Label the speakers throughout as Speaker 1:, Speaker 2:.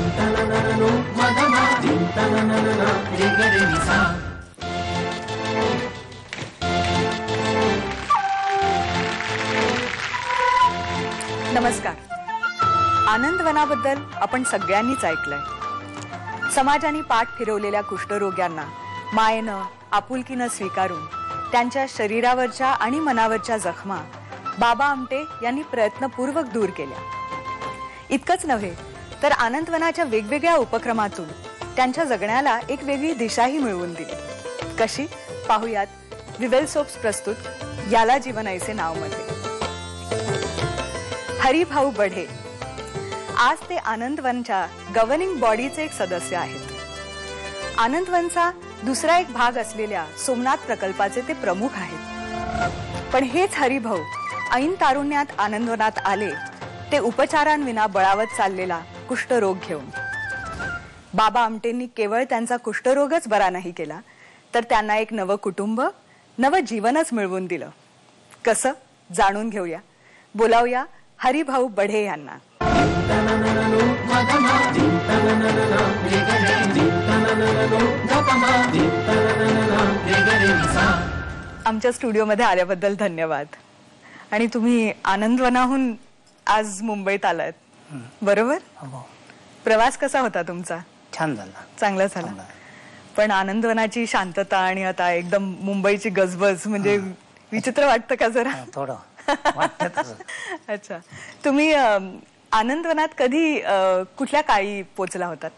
Speaker 1: नमस्कार. आनंदवनाबद्दल आपण सगळ्यांनीच ऐकलंय. समाजाने पाठ फिरवलेल्या कुष्ठरोग्यांना मायेनं आपुलकीनं स्वीकारून त्यांच्या शरीरावरच्या आणि मनावरच्या जखमा बाबा आमटे यांनी प्रयत्नपूर्वक दूर केल्या. इतकंच नव्हे तर आनंदवनाच्या वेगवेगळ्या उपक्रमातून त्यांच्या जगण्याला एक वेगळी दिशाही मिळवून दिली. कशी पाहूयात विवेल सोप्स प्रस्तुत याला जीवन ऐसे नाव मध्ये. हरिभाऊ बढे आज ते आनंदवनच्या गव्हर्निंग बॉडीचे एक सदस्य आहेत. आनंदवनचा दुसरा एक भाग असलेल्या सोमनाथ प्रकल्पाचे ते प्रमुख आहेत. पण हेच हरिभाऊ ऐन तारुण्यात आनंदवनात आले ते उपचारांविना बळावत चाललेला कुष्ठरोग घेऊन. बाबा आमटेंनी केवळ त्यांचा कुष्ठरोगच बरा नाही केला तर त्यांना एक नवं कुटुंब, नवं जीवनच मिळवून दिलं. कसं जाणून घेऊया. बोलावूया हरिभाऊ बढे यांना. आमच्या स्टुडिओमध्ये आल्याबद्दल धन्यवाद. आणि तुम्ही आनंदवनाहून आज मुंबईत आलात, बरोबर? प्रवास कसा होता तुमचा?
Speaker 2: छान झाला.
Speaker 1: चांगला झाला. पण आनंदवनाची शांतता आणि आता एकदम मुंबईची गजबज म्हणजे विचित्र वाटतं का जरा?
Speaker 2: थोडं.
Speaker 1: अच्छा. तुम्ही आनंदवनात कधी कुठल्या काळी पोहोचला होतात?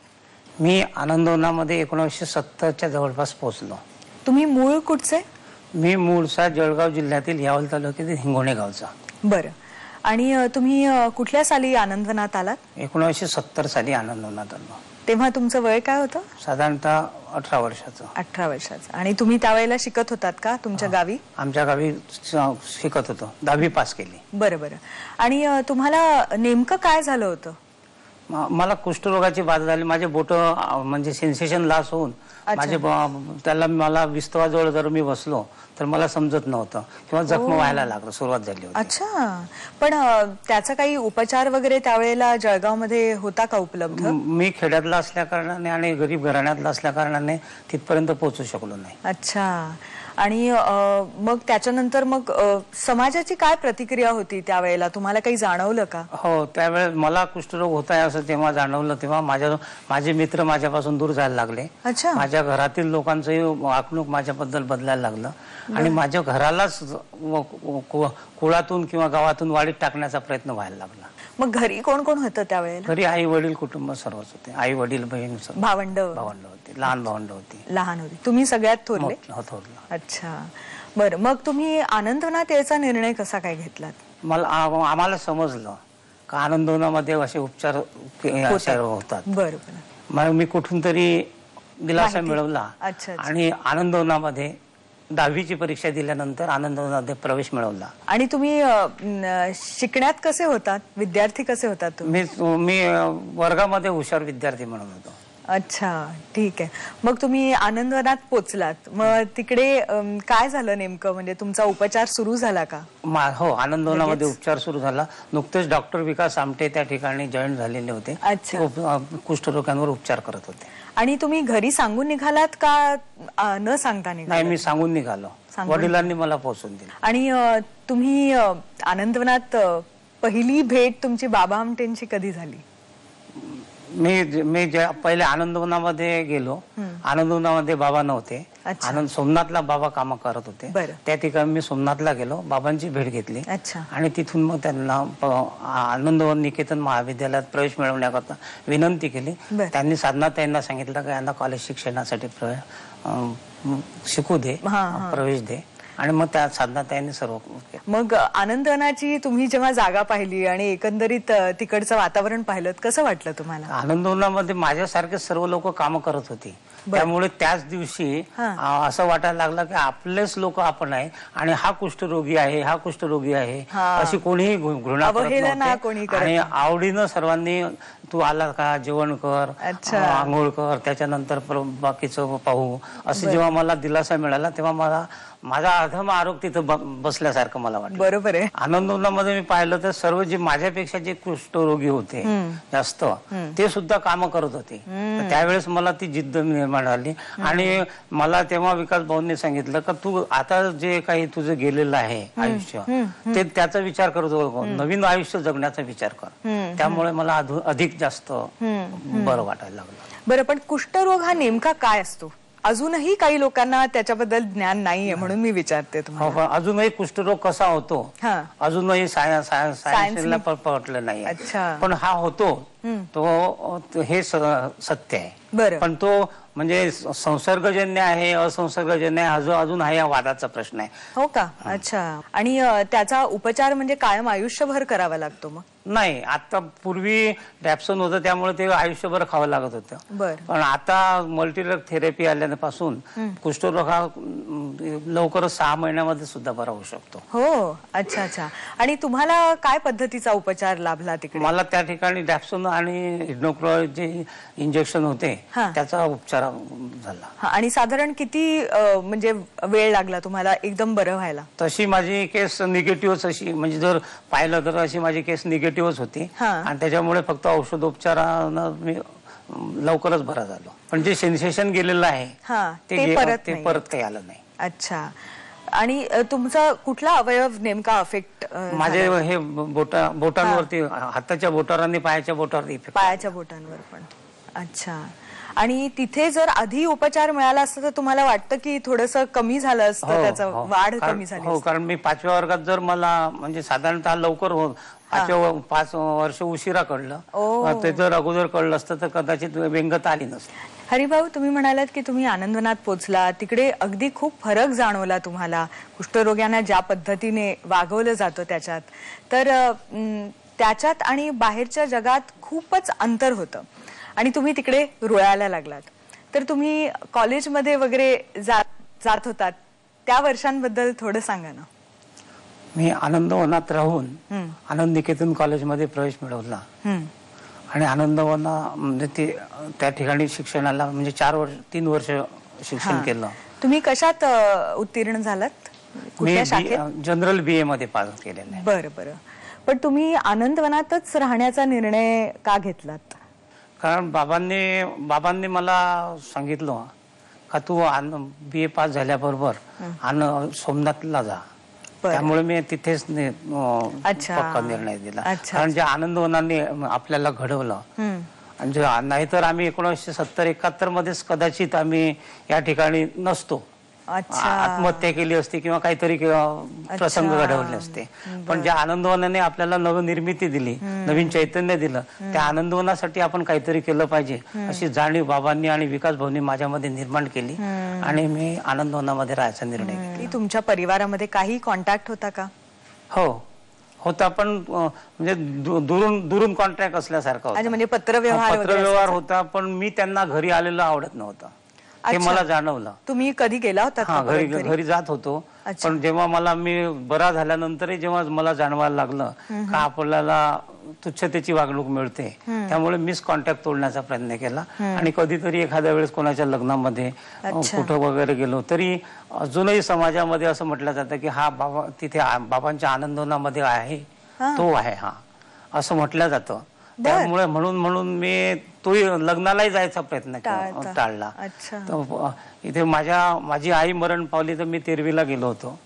Speaker 2: मी आनंदवनामध्ये 1970च्या जवळपास पोहोचलो.
Speaker 1: तुम्ही मूळ कुठचे?
Speaker 2: मी मूळचा जळगाव जिल्ह्यातील यावल तालुक्यातील हिंगोणे गावचा.
Speaker 1: बरं. आणि तुम्ही कुठल्या साली आनंदवनात आलात?
Speaker 2: 1970 साली आनंदवनात आलो.
Speaker 1: तेव्हा तुमचं वय काय होतं?
Speaker 2: साधारणतः 18 वर्षाचं.
Speaker 1: 18 वर्षाचं. आणि तुम्ही त्यावेळेला शिकत होतात का तुमच्या गावी?
Speaker 2: आमच्या गावी शिकत होतो. 10वी पास केली.
Speaker 1: बरं बरं. आणि तुम्हाला नेमकं काय झालं होतं?
Speaker 2: मला कुष्ठरोगाची बाधा झाली. माझे बोट म्हणजे सेन्सेशन लॉस होऊन माझे त्याला मला विस्तवाजवळ जर मी बसलो तर मला समजत नव्हतं किंवा जखम व्हायला लागलं, सुरुवात झाली होती.
Speaker 1: अच्छा. पण त्याचा काही उपचार वगैरे त्यावेळेला जळगावमध्ये होता का उपलब्ध?
Speaker 2: मी खेड्यातला असल्या कारणाने आणि गरीब घराण्यातला असल्या कारणाने तिथपर्यंत पोहोचू शकलो नाही.
Speaker 1: अच्छा. आणि मग त्याच्यानंतर मग समाजाची काय प्रतिक्रिया होती त्यावेळेला? तुम्हाला काही जाणवलं का?
Speaker 2: हो, त्यावेळेस मला कुष्ठरोग होत आहे असं तेव्हा जाणवलं. तेव्हा माझे मित्र माझ्यापासून दूर जायला लागले.
Speaker 1: अच्छा.
Speaker 2: माझ्या घरातील लोकांचंही वागणूक माझ्याबद्दल बदलायला लागलं आणि माझ्या घरालाच कुळातून किंवा गावातून वाडीत टाकण्याचा प्रयत्न व्हायला लागला.
Speaker 1: मग घरी कोण कोण होतं त्यावेळेला?
Speaker 2: घरी आई वडील कुटुंब सर्वच होते. आई वडील, बहीण,
Speaker 1: भावंड
Speaker 2: होते. लहान भावंड होती.
Speaker 1: लहान होती. तुम्ही सगळ्यात थोरले?
Speaker 2: थोरला.
Speaker 1: अच्छा. बरं. मग तुम्ही आनंदवनात यायचा निर्णय कसा काय घेतलात?
Speaker 2: आम्हाला समजलं का आनंदवनामध्ये असे उपचार होतात.
Speaker 1: बरोबर.
Speaker 2: मग मी कुठून तरी दिलासा मिळवला आणि आनंदवनामध्ये 10वीची परीक्षा दिल्यानंतर आनंदवनामध्ये प्रवेश मिळवला.
Speaker 1: आणि तुम्ही शिकण्यात कसे होतात? विद्यार्थी कसे होतात तुम्ही?
Speaker 2: मी वर्गामध्ये हुशार विद्यार्थी म्हणून होतो.
Speaker 1: अच्छा, ठीक आहे. मग तुम्ही आनंदवनात पोचलात. मग तिकडे काय झालं नेमकं? म्हणजे तुमचा उपचार सुरू झाला का?
Speaker 2: हो, आनंदवनामध्ये उपचार सुरू झाला. नुकतेच डॉक्टर विकास आमटे त्या ठिकाणी जॉईन झालेले होते. कुष्ठरोगांवर उपचार करत होते.
Speaker 1: आणि तुम्ही घरी सांगून निघालात का न सांगता निघालात?
Speaker 2: नाही, मी सांगून निघालो. वडिलांनी मला पोहोचून दिलं.
Speaker 1: आणि तुम्ही आनंदवनात पहिली भेट तुमची बाबा आमटेंची कधी झाली?
Speaker 2: मी पहिले आनंदवनामध्ये गेलो. आनंदवनामध्ये बाबा नव्हते. सोमनाथला बाबा काम करत होते. त्या ठिकाणी मी सोमनाथला गेलो, बाबांची भेट घेतली आणि तिथून मग त्यांना आनंदवन निकेतन महाविद्यालयात प्रवेश मिळवण्याकरता विनंती केली. त्यांनी साधना त्यांना सांगितलं की यांना कॉलेज शिक्षणासाठी शिकू दे, प्रवेश दे. आणि मग त्या साधना त्यांनी सर्व.
Speaker 1: मग आनंदवनाची तुम्ही जेव्हा जागा पाहिली आणि एकंदरीत तिकडचं वातावरण पाहिलं, कसं वाटलं तुम्हाला?
Speaker 2: आनंदवनामध्ये माझ्यासारखे सर्व लोक काम करत होती. त्यामुळे त्याच दिवशी असं वाटायला लागलं की आपलेच लोक आपण आहे आणि हा कुष्ठरोगी आहे, हा कुष्ठरोगी आहे अशी कोणीही घृणा करत नव्हते. आणि आवडीनं सर्वांनी तू आला का, जेवण कर, आंघोळ कर, त्याच्यानंतर बाकीचं पाहू, असं जेव्हा मला दिलासा मिळाला तेव्हा मला माझा अधम आरोग्य तिथं बसल्यासारखं मला वाटलं.
Speaker 1: बरोबर आहे.
Speaker 2: आनंदवनामध्ये मी पाहिलं तर सर्व जे माझ्यापेक्षा जे कुष्ठरोगी होते जास्त, ते सुद्धा कामं करत होते. त्यावेळेस मला ती जिद्द निर्माण झाली आणि मला तेव्हा विकास भाऊंनी सांगितलं का तू आता जे काही तुझं गेलेलं आहे आयुष्य, ते त्याचा विचार करतो, नवीन आयुष्य जगण्याचा विचार कर. त्यामुळे मला अधिक जास्त बरं वाटायला लागलं.
Speaker 1: बरं, पण कुष्ठरोग हा नेमका काय असतो? अजूनही काही लोकांना त्याच्याबद्दल ज्ञान नाहीये, म्हणून मी विचारते तुम्हाला.
Speaker 2: अजूनही कुष्ठरोग कसा होतो अजूनही सायन्सला पटलं नाही. पण हा होतो, तो हे सत्य आहे. पण तो म्हणजे संसर्गजन्य आहे असंसर्गजन्य आहे अजून हा या वादाचा प्रश्न आहे.
Speaker 1: हो का? अच्छा. आणि त्याचा उपचार म्हणजे कायम आयुष्यभर करावा लागतो मग?
Speaker 2: नाही, आता पूर्वी डॅप्सन होतं त्यामुळे ते आयुष्यभर खावं लागत होतं. पण आता मल्टीड्रग थेरपी आल्यापासून कुष्ठरोग हा लवकरच 6 महिन्यामध्ये सुद्धा बरा होऊ शकतो.
Speaker 1: हो. अच्छा अच्छा. आणि तुम्हाला काय पद्धतीचा उपचार लाभला तिकडे?
Speaker 2: मला त्या ठिकाणी डॅप्सन आणि हिप्नोक्रोइड जे इंजेक्शन होते त्याचा उपचार झाला.
Speaker 1: आणि साधारण किती म्हणजे वेळ लागला तुम्हाला एकदम बरं व्हायला?
Speaker 2: तशी माझी केस निगेटिव्हच अशी, म्हणजे जर पाहिलं तर अशी माझी केस निगेटिव्हच होती आणि त्याच्यामुळे फक्त औषधोपचारानं मी लवकरच बरा झालो. पण जे सेन्सेशन गेलेलं आहे ते परत काही आलं नाही.
Speaker 1: अच्छा. आणि तुमचा कुठला अवयव नेमका अफेक्ट?
Speaker 2: माझे हे बोटांवरती, हाताच्या बोटावर आणि पायाच्या बोटावर इफेक्ट.
Speaker 1: पायाच्या बोटांवर पण. अच्छा. आणि तिथे जर आधी उपचार मिळाला असता तर तुम्हाला वाटतं की थोडंसं कमी झालं असतं, त्याचं वाढ कमी झाली?
Speaker 2: हो, कारण मी 5व्या वर्गात जर मला म्हणजे साधारणतः लवकर 5 वर्ष उशिरा कळलं, ते जर अगोदर कळलं असतं तर कदाचित व्यंगता आली नसती.
Speaker 1: हरिभाऊ, तुम्ही म्हणालात की तुम्ही आनंदवनात पोहोचला, तिकडे अगदी खूप फरक जाणवला तुम्हाला कुष्ठरोग्यांना ज्या पद्धतीने वागवलं जातं त्याच्यात. तर त्याच्यात आणि बाहेरच्या जगात खूपच अंतर होतं आणि तुम्ही तिकडे रुळायला लागलात. तर तुम्ही कॉलेजमध्ये वगैरे जात होतात, त्या वर्षांबद्दल थोडं सांगा ना.
Speaker 2: मी आनंदवनात राहून आनंद निकेतन कॉलेजमध्ये प्रवेश मिळवला आणि आनंदवना म्हणजे त्या ठिकाणी शिक्षणाला म्हणजे 3 वर्ष शिक्षण केलं.
Speaker 1: तुम्ही कशात उत्तीर्ण झालात?
Speaker 2: मी जनरल BA मध्ये पास केलेलं आहे.
Speaker 1: बरं बरं. पण तुम्ही आनंदवनातच राहण्याचा निर्णय का घेतलात?
Speaker 2: कारण बाबांनी मला सांगितलं का तू BA पास झाल्याबरोबर सोमनाथला जा. त्यामुळे मी तिथेच पक्का निर्णय दिला. कारण जे आनंदवनाने आपल्याला घडवलं, आणि नाहीतर आम्ही 1970-71 मध्येच कदाचित आम्ही या ठिकाणी नसतो, आत्महत्या केली असती किंवा काहीतरी प्रसंग घडवले असते. पण ज्या आनंदवनाने आपल्याला नवनिर्मिती दिली, नवीन चैतन्य दिलं, त्या आनंदवनासाठी आपण काहीतरी केलं पाहिजे अशी जाणीव बाबांनी आणि विकास भाऊंनी माझ्यामध्ये निर्माण केली आणि मी आनंदवनामध्ये राहायचा निर्णय घेतला.
Speaker 1: तुमच्या परिवारामध्ये काही कॉन्टॅक्ट होता का?
Speaker 2: हो होता, पण म्हणजे दुरून कॉन्टॅक्ट असल्यासारखा होता.
Speaker 1: म्हणजे पत्रव्यवहार
Speaker 2: होता, पण मी त्यांना घरी आलेलं आवडत नव्हतं, हे मला जाणवलं.
Speaker 1: तुम्ही कधी गेला होता?
Speaker 2: घरी जात होतो, पण जेव्हा मी बरा झाल्यानंतरही जेव्हा मला जाणवायला लागलं का आपल्याला तुच्छतेची वागणूक मिळते, त्यामुळे मीच कॉन्टॅक्ट तोडण्याचा प्रयत्न केला. आणि कधीतरी एखाद्या वेळेस कोणाच्या लग्नामध्ये कुठं वगैरे गेलो तरी अजूनही समाजामध्ये असं म्हटलं जातं की हा बाबा तिथे बाबांच्या आनंदवनामध्ये आहे, तो आहे हा, असं म्हटलं जातं. त्यामुळे म्हणून मी तो लग्नालाही जायचा प्रयत्न टाळला. इथे माझी आई मरण पावली तर मी तेरवीला गेलो होतो.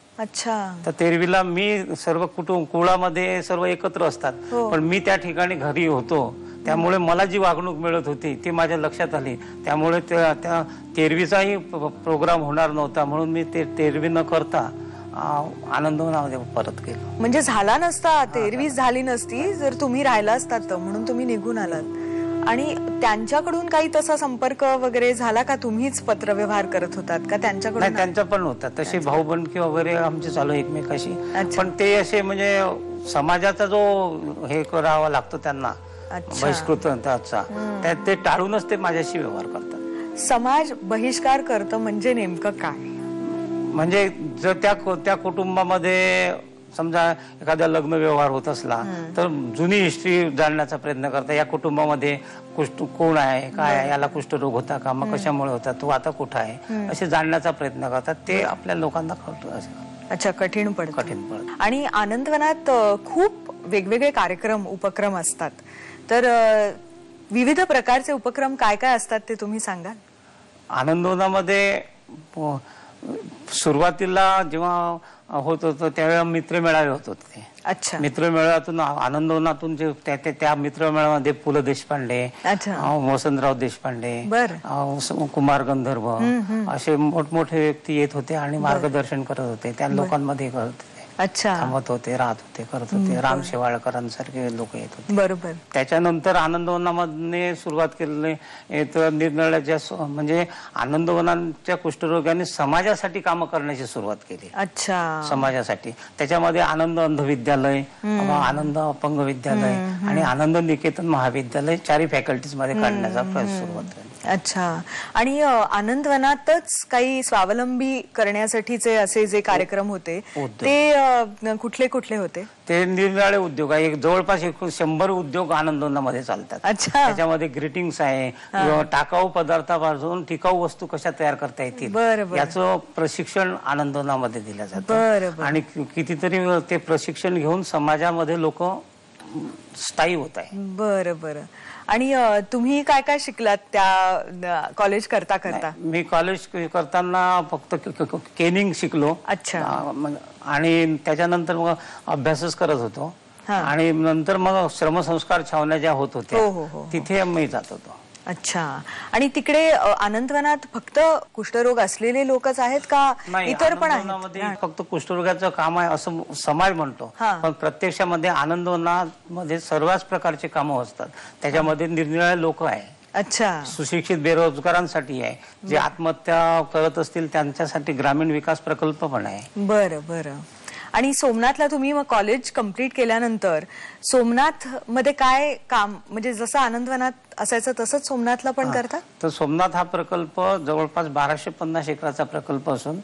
Speaker 2: तर तेरवीला मी सर्व कुळामध्ये सर्व एकत्र असतात, पण मी त्या ठिकाणी घरी होतो, त्यामुळे मला जी वागणूक मिळत होती ती माझ्या लक्षात आली. त्यामुळे त्या तेरवीचाही प्रोग्राम होणार नव्हता, म्हणून मी ते तेरवी न करता आनंदवनामध्ये परत गेलो.
Speaker 1: म्हणजे झाला नसता, तेरवीस झाली नसती जर तुम्ही राहिला असतात, म्हणून तुम्ही निघून आलात. आणि त्यांच्याकडून काही तसा संपर्क वगैरे झाला का? तुम्हीच पत्रव्यवहार करत होतात का त्यांच्याकडून?
Speaker 2: नाही, त्यांचा पण होता. तशी भाऊबंदकी वगैरे आमची चालू एकमेकाशी, पण ते असे म्हणजे समाजाचा जो हे करावा लागतो त्यांना बहिष्कृत ते टाळूनच ते माझ्याशी व्यवहार करतात.
Speaker 1: समाज बहिष्कार करतो म्हणजे नेमकं काय?
Speaker 2: म्हणजे जर त्या कुटुंबामध्ये समजा एखादा लग्न व्यवहार होत असला तर जुनी हिस्ट्री जाणण्याचा प्रयत्न करतात. या कुटुंबामध्ये कुष्ठ कोण आहे, काय आहे, याला कुष्ठरोग होता का, मग कशामुळे होता, तो आता कुठं आहे, असे जाणण्याचा प्रयत्न करतात. ते आपल्या लोकांना कळतं.
Speaker 1: अच्छा, कठीण पडतं. आणि आनंदवनात खूप वेगवेगळे कार्यक्रम उपक्रम असतात, तर विविध प्रकारचे उपक्रम काय काय असतात ते तुम्ही सांगाल?
Speaker 2: आनंदवनामध्ये सुरुवातीला जेव्हा होत होतं त्यावेळेला मित्रमेळावे होत होते.
Speaker 1: अच्छा.
Speaker 2: मित्रमेळाव्यातून आनंदवनातून जे त्या मित्रमेळाव्यामध्ये पु ल देशपांडे, वसंतराव देशपांडे, कुमार गंधर्व असे मोठमोठे व्यक्ती येत होते आणि मार्गदर्शन करत होते. त्या लोकांमध्ये करत होते.
Speaker 1: अच्छा.
Speaker 2: थांबत होते, राहत होते, करत होते. राम शेवाळकरांसारखे लोक येत होते.
Speaker 1: बरोबर.
Speaker 2: त्याच्यानंतर आनंदवनामध्ये सुरुवात केलेली निरनिराळ्या म्हणजे आनंदवनाच्या कुष्ठरोग्यांनी समाजासाठी कामं करण्याची सुरुवात केली.
Speaker 1: अच्छा.
Speaker 2: समाजासाठी. त्याच्यामध्ये आनंद अंधविद्यालय, आनंद अपंग विद्यालय आणि आनंद निकेतन महाविद्यालय 4 फॅकल्टीज मध्ये काढण्याचा सुरुवात केली.
Speaker 1: अच्छा. आणि आनंदवनातच काही स्वावलंबी करण्यासाठीचे असे जे कार्यक्रम होते ते कुठले कुठले होते?
Speaker 2: ते निरनिराळे उद्योग आहे. जवळपास 100 उद्योग आनंदवनामध्ये चालतात.
Speaker 1: अच्छा.
Speaker 2: त्याच्यामध्ये ग्रीटिंग्स आहे, टाकाऊ पदार्थापासून टिकाऊ वस्तू कशा तयार करता येतील याचं प्रशिक्षण आनंदवनामध्ये दिलं जातं. आणि कितीतरी ते प्रशिक्षण घेऊन समाजामध्ये लोक स्थायी होत आहे.
Speaker 1: बरं. आणि तुम्ही काय काय शिकलात त्या कॉलेज करता?
Speaker 2: मी कॉलेज करताना फक्त केनिंग शिकलो.
Speaker 1: अच्छा.
Speaker 2: आणि त्याच्यानंतर मग अभ्यासच करत होतो. आणि नंतर मग श्रमसंस्कार छावण्या ज्या होत होत्या तिथे मी जात होतो.
Speaker 1: अच्छा. आणि तिकडे आनंदवनात फक्त कुष्ठरोग असलेले लोकच आहेत का इतर पण आहेत?
Speaker 2: फक्त कुष्ठरोगाचं काम आहे असं समाज म्हणतो, पण प्रत्यक्षामध्ये आनंदवनामध्ये सर्वच प्रकारचे कामं असतात. त्याच्यामध्ये निरनिराळे लोक आहे.
Speaker 1: अच्छा.
Speaker 2: सुशिक्षित बेरोजगारांसाठी आहे, जे आत्महत्या करत असतील त्यांच्यासाठी ग्रामीण विकास प्रकल्प पण आहे.
Speaker 1: बरं. आणि सोमनाथला तुम्ही मग कॉलेज कंप्लीट केल्यानंतर सोमनाथ मध्ये काय काम, म्हणजे जसं आनंदवनात असायचं तसंच सोमनाथला पण करता?
Speaker 2: तर सोमनाथ हा प्रकल्प जवळपास 1250 एकराचा प्रकल्प असून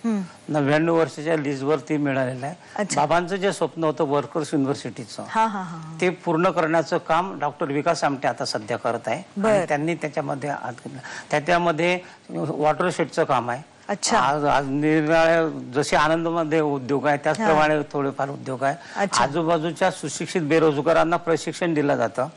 Speaker 2: 99 वर्षाच्या लीजवरती मिळालेला आहे. बाबांचं जे स्वप्न होतं वर्कर्स युनिव्हर्सिटीचं ते पूर्ण करण्याचं काम डॉक्टर विकास आमटे आता सध्या करत आहे. त्यांनी त्याच्यामध्ये वॉटरशेडचं काम आहे.
Speaker 1: अच्छा.
Speaker 2: आज निरनिराळे जसे आनंदमध्ये उद्योग आहे त्याचप्रमाणे थोडेफार उद्योग आहे. आजूबाजूच्या सुशिक्षित बेरोजगारांना प्रशिक्षण दिलं जातं.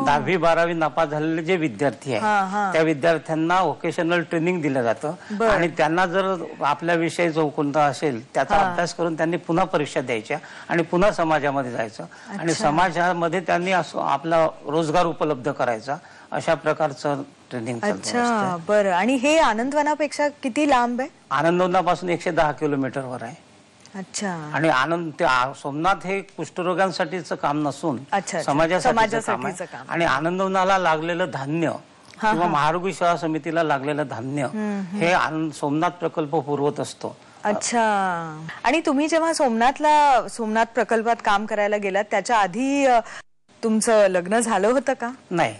Speaker 2: 10वी 12वी नापास झालेले जे विद्यार्थी आहेत त्या विद्यार्थ्यांना व्होकेशनल ट्रेनिंग दिलं जातं. आणि त्यांना जर आपल्या विषयी जो कोणता असेल त्याचा अभ्यास करून त्यांनी पुन्हा परीक्षा द्यायच्या आणि पुन्हा समाजामध्ये जायचं आणि समाजामध्ये त्यांनी आपला रोजगार उपलब्ध करायचा, अशा प्रकारचं ट्रेनिंग.
Speaker 1: अच्छा. बरं. आणि हे आनंदवनापेक्षा किती लांब आहे?
Speaker 2: आनंदवनापासून 110 किलोमीटरवर आहे.
Speaker 1: अच्छा.
Speaker 2: आणि सोमनाथ हे कुष्ठरोगांसाठीचं काम नसून समाजासाठी काम आहे. आणि आनंदवनाला लागलेलं धान्य किंवा महारोगी सेवा समितीला लागलेलं धान्य हे सोमनाथ प्रकल्प पुरवत असतो.
Speaker 1: अच्छा. आणि तुम्ही जेव्हा सोमनाथ प्रकल्पात काम करायला गेलात त्याच्या आधी तुमचं लग्न झालं होतं का?
Speaker 2: नाही.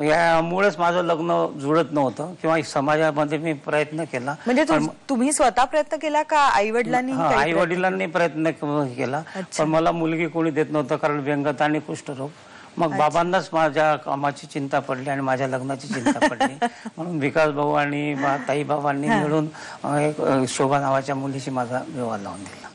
Speaker 2: यामुळेच माझं लग्न जुळत नव्हतं किंवा समाजामध्ये मी प्रयत्न केला.
Speaker 1: म्हणजे तुम्ही स्वतः प्रयत्न केला का आई वडिलांनी?
Speaker 2: आई वडिलांनी प्रयत्न केला, पण मला मुलगी कोणी देत नव्हतं कारण व्यंगता आणि कुष्ठरोग. मग बाबांनाच माझ्या कामाची चिंता पडली आणि माझ्या लग्नाची चिंता पडली. म्हणून विकास भाऊ आणि ताई बाबांनी मिळून एक शोभा नावाच्या मुलीशी माझा विवाह लावून दिला.